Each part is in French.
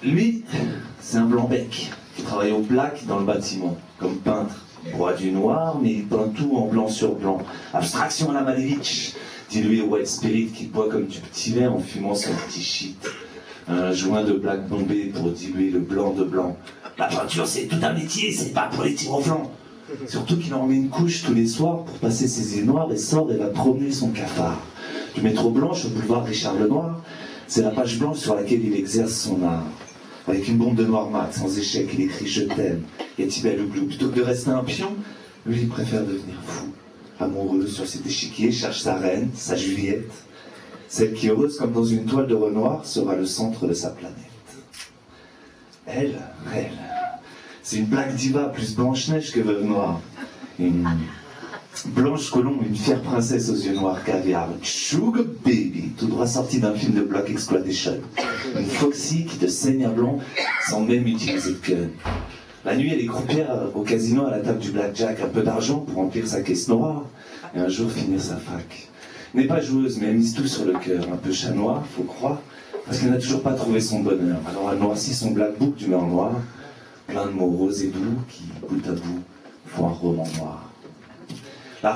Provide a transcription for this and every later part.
Lui, c'est un blanc-bec qui travaille au black dans le bâtiment, comme peintre. Il broie du noir, mais il peint tout en blanc sur blanc. Abstraction à la Malevich, dit lui au White Spirit qui boit comme du petit lait en fumant son petit shit. Un joint de black bombé pour diluer le blanc de blanc. La peinture, c'est tout un métier, c'est pas pour les tirs au flanc. Surtout qu'il en met une couche tous les soirs pour passer ses yeux noirs et sort et va promener son cafard. Du métro Blanche au boulevard Richard Lenoir, c'est la page blanche sur laquelle il exerce son art. Avec une bombe de noir mat, sans échec, il écrit « Je t'aime » et Tibet Ouglou. Plutôt que de rester un pion, lui, il préfère devenir fou. Amoureux sur cet échiquier, cherche sa reine, sa Juliette. Celle qui, heureuse comme dans une toile de Renoir, sera le centre de sa planète. Elle, c'est une black diva plus Blanche-Neige que Veuve Noire. Une blanche colombe, une fière princesse aux yeux noirs caviar. Sugar Baby, tout droit sorti d'un film de Block Exploitation. Une Foxy qui te saigne à blanc sans même utiliser de gun. La nuit, elle est croupière au casino à la table du blackjack, un peu d'argent pour remplir sa caisse noire et un jour finir sa fac. Elle n'est pas joueuse, mais elle mise tout sur le cœur. Un peu chat noir, faut croire, parce qu'elle n'a toujours pas trouvé son bonheur. Alors elle noircit son black book d'humeur noire, plein de mots roses et doux qui, bout à bout, font un roman noir. La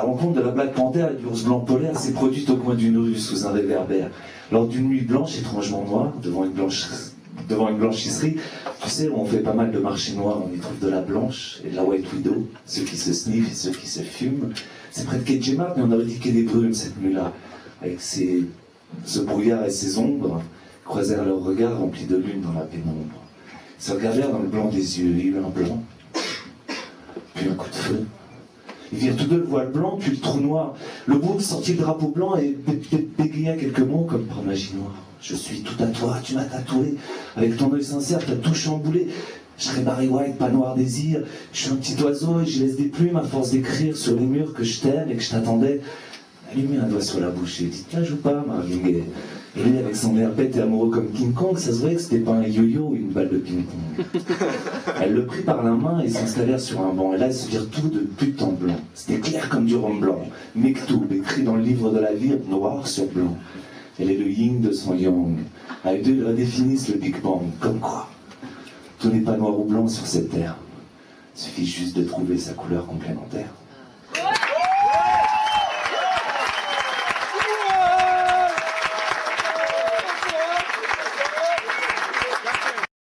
rencontre de la Black Panther et de l'ours blanc polaire s'est produite au coin d'une rue sous un réverbère. Lors d'une nuit blanche étrangement noire, devant une blanchisserie, tu sais, où on fait pas mal de marchés noirs, on y trouve de la blanche et de la white widow, ceux qui se sniffent et ceux qui se fument. C'est près de Kedjema, mais on a rediqué des brumes cette nuit-là, avec ce brouillard et ces ombres, croisèrent leurs regards remplis de lune dans la pénombre. Ils se regardèrent dans le blanc des yeux, il y eut un blanc, puis un coup de feu. Ils virent tous deux le voile blanc, puis le trou noir. Le bouc sortit le drapeau blanc et bégaya quelques mots comme par magie noire. Je suis tout à toi, tu m'as tatoué. Avec ton œil sincère, t'as tout chamboulé. Je serai Barry White, pas noir désir. Je suis un petit oiseau et j'y laisse des plumes à force d'écrire sur les murs que je t'aime et que je t'attendais. Elle lui met un doigt sur la bouche et dit « Là, joue pas, Marvin Gaye ». Et lui, avec son air bête et amoureux comme King Kong, ça se voyait que c'était pas un yo-yo ou une balle de ping-pong. Elle le prit par la main et s'installèrent sur un banc. Et là, ils se virent tout de but en blanc. C'était clair comme du rhum blanc. Mektoub, écrit dans le livre de la vie, noir sur blanc. Elle est le yin de son yang. À eux deux, ils redéfinissent le Big Bang. Comme quoi, tout n'est pas noir ou blanc sur cette terre. Il suffit juste de trouver sa couleur complémentaire.